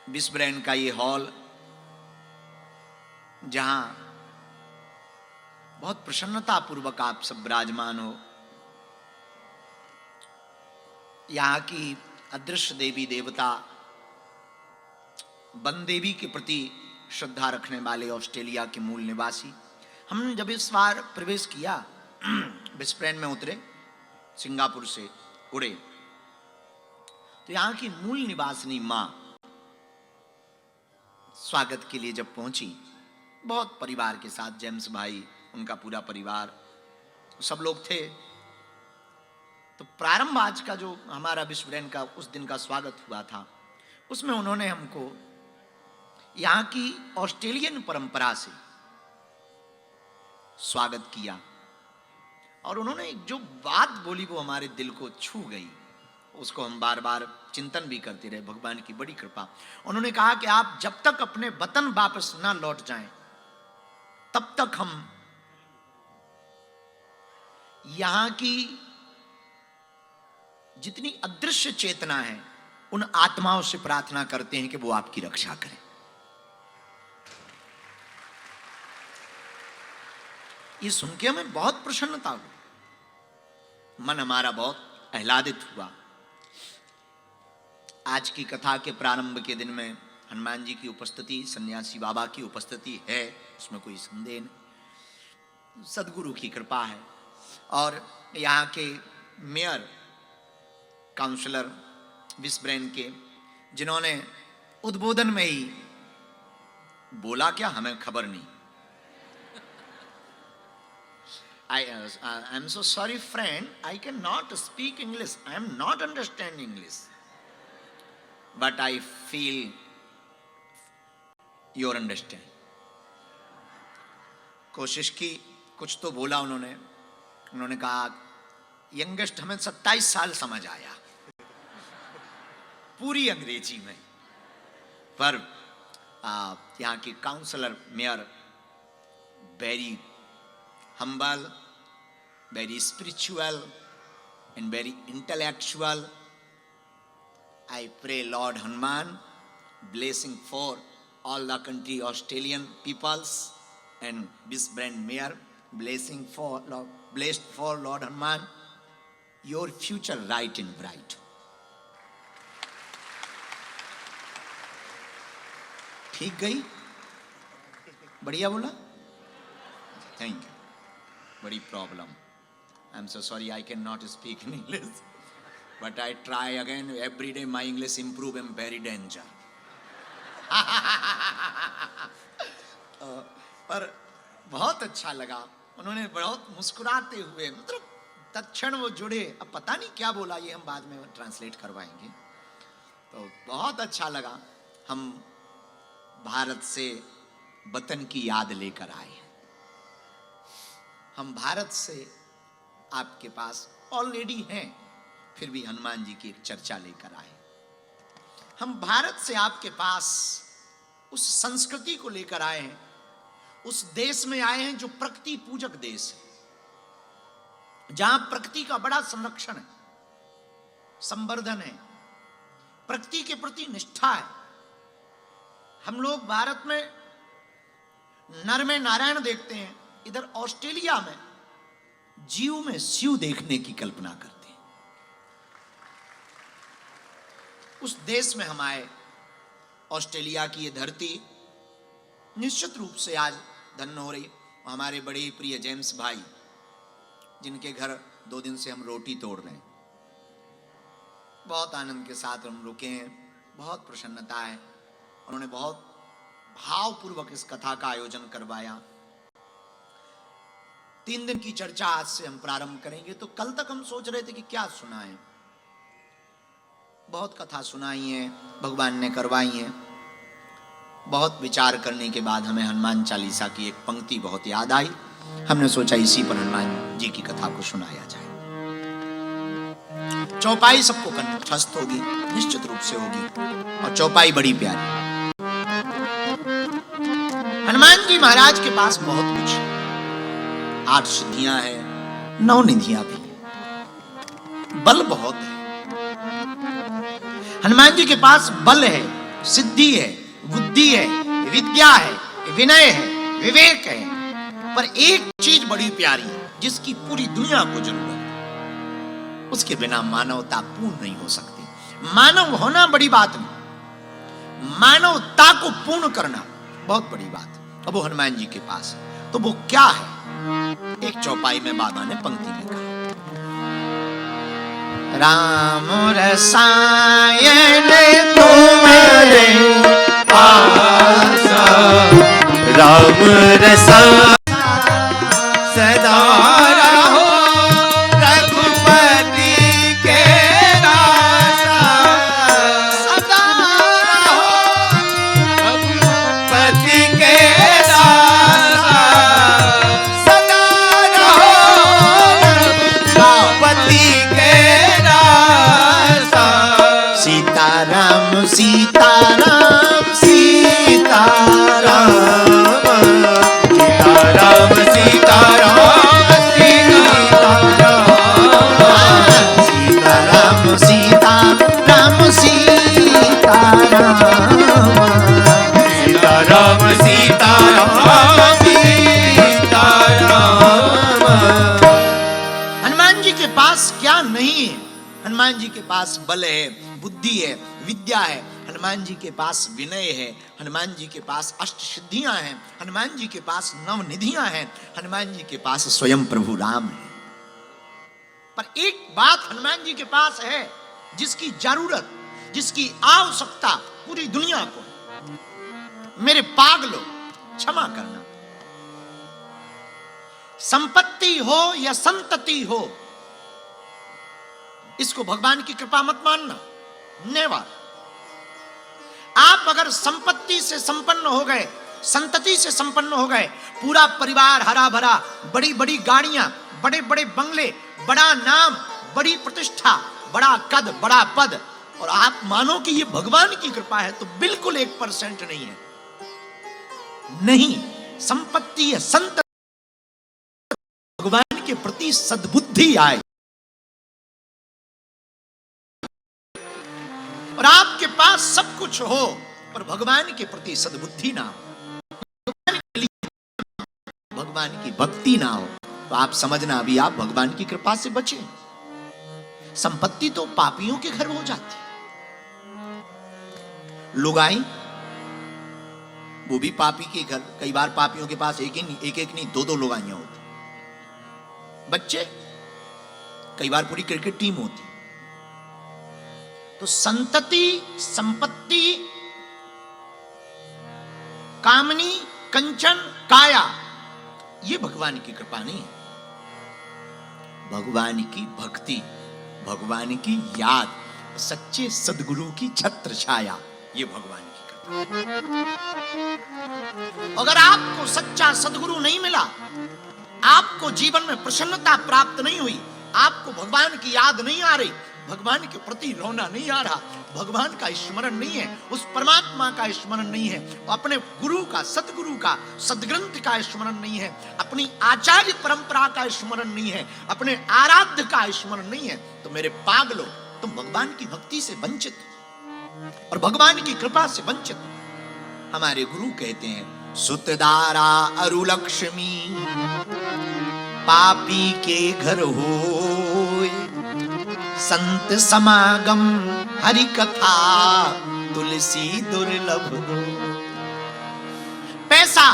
बिस्ब्रेन का ये हॉल, जहां बहुत प्रसन्नता पूर्वक आप सब विराजमान हो। यहाँ की अदृश्य देवी देवता वन देवी के प्रति श्रद्धा रखने वाले ऑस्ट्रेलिया के मूल निवासी, हमने जब इस बार प्रवेश किया, बिस्ब्रेन में उतरे, सिंगापुर से उड़े, तो यहाँ की मूल निवासिनी माँ स्वागत के लिए जब पहुंची, बहुत परिवार के साथ, जेम्स भाई, उनका पूरा परिवार, सब लोग थे। तो प्रारंभ आज का जो हमारा बिस्ब्रेन का उस दिन का स्वागत हुआ था, उसमें उन्होंने हमको यहाँ की ऑस्ट्रेलियन परंपरा से स्वागत किया। और उन्होंने एक जो बात बोली वो हमारे दिल को छू गई, उसको हम बार बार चिंतन भी करते रहे। भगवान की बड़ी कृपा। उन्होंने कहा कि आप जब तक अपने वतन वापस ना लौट जाएं, तब तक हम यहां की जितनी अदृश्य चेतना है, उन आत्माओं से प्रार्थना करते हैं कि वो आपकी रक्षा करें। ये सुन के हमें बहुत प्रसन्नता हुई, मन हमारा बहुत आह्लादित हुआ। आज की कथा के प्रारंभ के दिन में हनुमान जी की उपस्थिति, सन्यासी बाबा की उपस्थिति है, उसमें कोई संदेह नहीं। सदगुरु की कृपा है। और यहाँ के मेयर, काउंसलर बिस्ब्रेन के, जिन्होंने उद्बोधन में ही बोला क्या हमें खबर नहीं। I'm so sorry friend, I cannot speak English, I am not understand English, but I feel your understand. कोशिश की, कुछ तो बोला उन्होंने कहा यंगेस्ट हमें 27 साल समझ आया पूरी अंग्रेजी में। पर यहाँ की counsellor, mayor, very humble, very spiritual and very intellectual. I pray Lord Hanuman blessing for all the country Australian peoples, and Bisbrand Mayor blessing for blessed for Lord Hanuman, your future bright and bright. ठीक गई? बढ़िया बोला? Thank you. Very problem. I'm so sorry I cannot speak in English, but I try again. Every day my English improve. I'm very danger. पर बहुत अच्छा लगा, उन्होंने बहुत मुस्कुराते हुए, मतलब तत्क्षण वो जुड़े। अब पता नहीं क्या बोला, ये हम बाद में ट्रांसलेट करवाएंगे। तो बहुत अच्छा लगा। हम भारत से वतन की याद लेकर आए। हम भारत से आपके पास ऑलरेडी हैं, फिर भी हनुमान जी की एक चर्चा लेकर आए। हम भारत से आपके पास उस संस्कृति को लेकर आए हैं, उस देश में आए हैं जो प्रकृति पूजक देश है, जहां प्रकृति का बड़ा संरक्षण है, संवर्धन है, प्रकृति के प्रति निष्ठा है। हम लोग भारत में नर में नारायण देखते हैं, इधर ऑस्ट्रेलिया में जीव में शिव देखने की कल्पना करते हैं। उस देश में हम आए। ऑस्ट्रेलिया की ये धरती निश्चित रूप से आज धन्य हो रही। हमारे बड़े प्रिय जेम्स भाई, जिनके घर 2 दिन से हम रोटी तोड़ रहे हैं, बहुत आनंद के साथ हम रुके हैं, बहुत प्रसन्नता है। उन्होंने बहुत भावपूर्वक इस कथा का आयोजन करवाया। 3 दिन की चर्चा आज से हम प्रारंभ करेंगे। तो कल तक हम सोच रहे थे कि क्या सुनाएं, बहुत कथा सुनाई है, भगवान ने करवाई है। बहुत विचार करने के बाद हमें हनुमान चालीसा की एक पंक्ति बहुत याद आई। हमने सोचा इसी पर हनुमान जी की कथा को सुनाया जाए। चौपाई सबको कंठस्थ होगी, निश्चित रूप से होगी, और चौपाई बड़ी प्यारी। हनुमान जी महाराज के पास बहुत कुछ है। 8 सिद्धियां हैं, 9 निधियां भी, बल बहुत है। हनुमान जी के पास बल है, सिद्धि है, बुद्धि है, विद्या है, विनय है, विवेक है, पर एक चीज बड़ी प्यारी है जिसकी पूरी दुनिया को जरूरत है। उसके बिना मानवता पूर्ण नहीं हो सकती। मानव होना बड़ी बात नहीं, मानवता को पूर्ण करना बहुत बड़ी बात है। अब वो हनुमान जी के पास है, तो वो क्या है? एक चौपाई में बाबा ने पंक्ति में कहा, राम रसायन तुम्हारे पास, राम रसायन सदा रहो रघुपति के रासा, सदा रहो रघुपति के रासा, सदा रहो रघुपति के रासा। सीताराम सीताराम सीताराम सीताराम सीताराम सीताराम सीताराम सीताराम सीताराम सीताराम। हनुमान जी के पास क्या नहीं है? हनुमान जी के पास बल है, बुद्धि है, विद्या है, हनुमान जी के पास विनय है, हनुमान जी के पास अष्ट सिद्धियां हैं, हनुमान जी के पास नवनिधियां हैं, हनुमान जी के पास स्वयं प्रभु राम है। पर एक बात हनुमान जी के पास है जिसकी जरूरत, जिसकी आवश्यकता पूरी दुनिया को है। मेरे पागलों, क्षमा करना, संपत्ति हो या संतति हो, इसको भगवान की कृपा मत मानना। नेवर। आप अगर संपत्ति से संपन्न हो गए, संतति से संपन्न हो गए, पूरा परिवार हरा भरा, बड़ी बड़ी गाड़ियां, बड़े बड़े बंगले, बड़ा नाम, बड़ी प्रतिष्ठा, बड़ा कद, बड़ा पद, और आप मानो कि ये भगवान की कृपा है, तो बिल्कुल 1% नहीं है। नहीं, संपत्ति है, संत भगवान के प्रति सद्बुद्धि आए। और आपके पास सब कुछ हो पर भगवान के प्रति सद्बुद्धि ना हो, भगवान की भक्ति ना हो, तो आप समझना अभी आप भगवान की कृपा से बचे। संपत्ति तो पापियों के घर हो जाती, लुगाई वो भी पापी के घर। कई बार पापियों के पास एक नहीं 2 लुगाइयां होती। बच्चे, कई बार पूरी क्रिकेट टीम होती। तो संतति, संपत्ति, कामनी, कंचन, काया, ये भगवान की कृपा नहीं है। भगवान की भक्ति, भगवान की याद, सच्चे सदगुरु की छत्र छाया, ये भगवान की कृपा। अगर आपको सच्चा सदगुरु नहीं मिला, आपको जीवन में प्रसन्नता प्राप्त नहीं हुई, आपको भगवान की याद नहीं आ रही, भगवान के प्रति रोना नहीं आ रहा, भगवान का स्मरण नहीं है, उस परमात्मा का स्मरण नहीं है, अपने गुरु का, सतगुरु का, सदग्रंथ का स्मरण नहीं है, अपनी आचार्य परंपरा का स्मरण नहीं है, अपने आराध्य का स्मरण नहीं है, तो मेरे पागलों, तुम भगवान की भक्ति से वंचित और भगवान की कृपा से वंचित। हमारे गुरु कहते हैं, सुतदारा अरुलक्ष्मी पापी के घर होए, संत समागम हरि कथा तुलसी दुर्लभ दो। पैसा,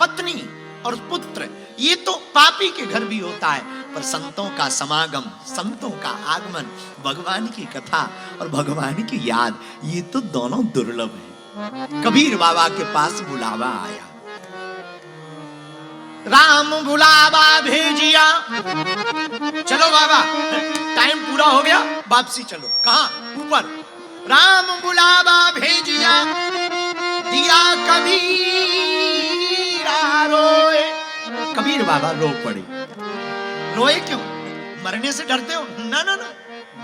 पत्नी और पुत्र, ये तो पापी के घर भी होता है, पर संतों का समागम, संतों का आगमन, भगवान की कथा और भगवान की याद, ये तो दोनों दुर्लभ है। कबीर बाबा के पास बुलावा आया, राम बुलावा भेजिया, चलो बाबा टाइम पूरा हो गया, वापसी चलो। कहां? ऊपर। राम बुलावा भेजिया, दिया कबीरा रोए। कबीर बाबा रो पड़े। रोए क्यों? मरने से डरते हो? ना ना ना,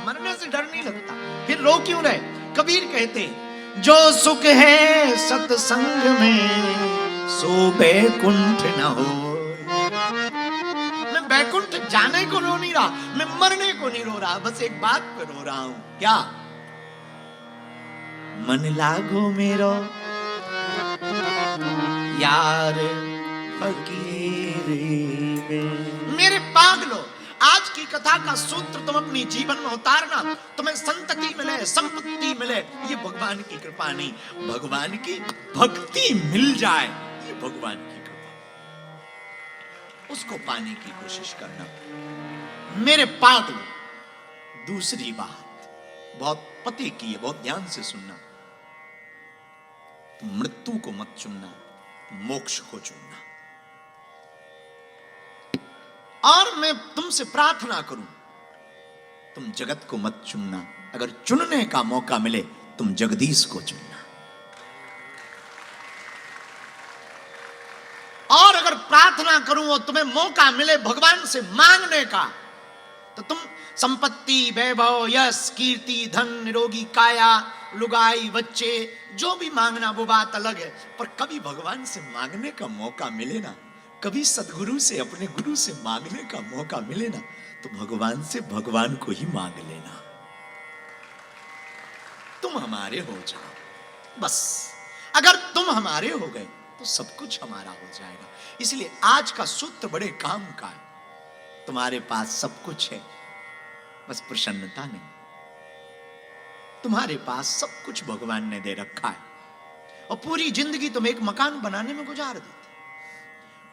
मरने से डर नहीं लगता। फिर रो क्यों रहे? कबीर कहते, जो सुख है सत्संग में सो बैकुंठ न हो। मैं बैकुंठ जाने को रो नहीं रहा, मैं मरने को नहीं रो रहा, बस एक बात पे रो रहा हूं। क्या? मन लागो मेरो यार फकीरी में। मेरे पागलो, आज की कथा का सूत्र तुम अपनी जीवन में उतारना, तुम्हें संतति मिले, संपत्ति मिले, ये भगवान की कृपा नहीं, भगवान की भक्ति मिल जाए, ये भगवान की कृपा, उसको पाने की कोशिश करना। मेरे पागलो, दूसरी बात बहुत पते की है, बहुत ध्यान से सुनना। तुम मृत्यु को मत चुनना, मोक्ष को चुनना। और मैं तुमसे प्रार्थना करूं, तुम जगत को मत चुनना, अगर चुनने का मौका मिले तुम जगदीश को चुनना। और अगर प्रार्थना करूं और तुम्हें मौका मिले भगवान से मांगने का, तो तुम संपत्ति, वैभव, यश, कीर्ति, धन, निरोगी काया, लुगाई, बच्चे, जो भी मांगना वो बात अलग है, पर कभी भगवान से मांगने का मौका मिले ना, कभी सदगुरु से, अपने गुरु से मांगने का मौका मिले ना, तो भगवान से भगवान को ही मांग लेना। तुम हमारे हो जाओ बस। अगर तुम हमारे हो गए तो सब कुछ हमारा हो जाएगा। इसलिए आज का सूत्र बड़े काम का है। तुम्हारे पास सब कुछ है, बस प्रसन्नता नहीं। तुम्हारे पास सब कुछ भगवान ने दे रखा है, और पूरी जिंदगी तुम एक मकान बनाने में गुजार देते,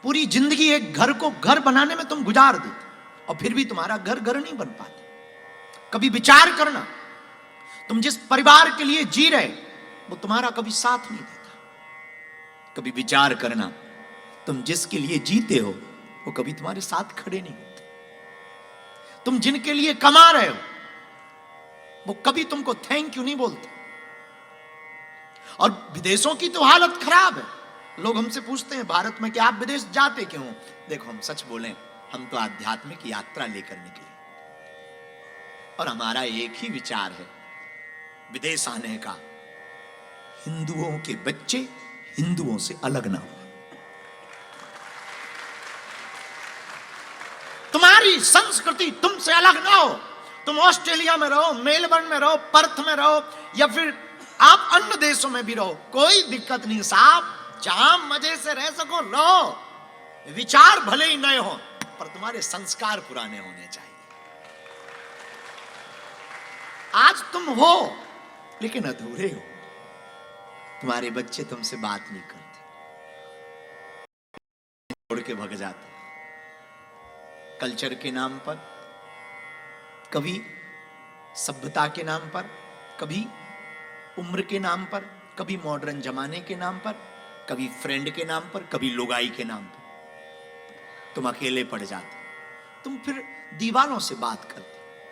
पूरी जिंदगी एक घर को घर बनाने में तुम गुजार देते, और फिर भी तुम्हारा घर घर नहीं बन पाता। कभी विचार करना, तुम जिस परिवार के लिए जी रहे वो तुम्हारा कभी साथ नहीं देता। कभी विचार करना, तुम जिसके लिए जीते हो वो कभी तुम्हारे साथ खड़े नहीं होते। तुम जिनके लिए कमा रहे हो वो कभी तुमको थैंक यू नहीं बोलते। और विदेशों की तो हालत खराब है। लोग हमसे पूछते हैं भारत में कि आप विदेश जाते क्यों? देखो, हम सच बोलें, हम तो आध्यात्मिक यात्रा लेकर निकले, और हमारा एक ही विचार है विदेश आने का, हिंदुओं के बच्चे हिंदुओं से अलग ना हो। तुम्हारी संस्कृति तुमसे अलग ना हो। तुम ऑस्ट्रेलिया में रहो, मेलबर्न में रहो, पर्थ में रहो, या फिर आप अन्य देशों में भी रहो, कोई दिक्कत नहीं साहब। जहां मजे से रह सको रहो। विचार भले ही नए हो, पर तुम्हारे संस्कार पुराने होने चाहिए। आज तुम हो लेकिन अधूरे हो। तुम्हारे बच्चे तुमसे बात नहीं करते, छोड़ के भग जाते, कल्चर के नाम पर, कभी सभ्यता के नाम पर, कभी उम्र के नाम पर, कभी मॉडर्न जमाने के नाम पर, कभी फ्रेंड के नाम पर, कभी लुगाई के नाम पर। तुम अकेले पड़ जाते, तुम फिर दीवारों से बात करते।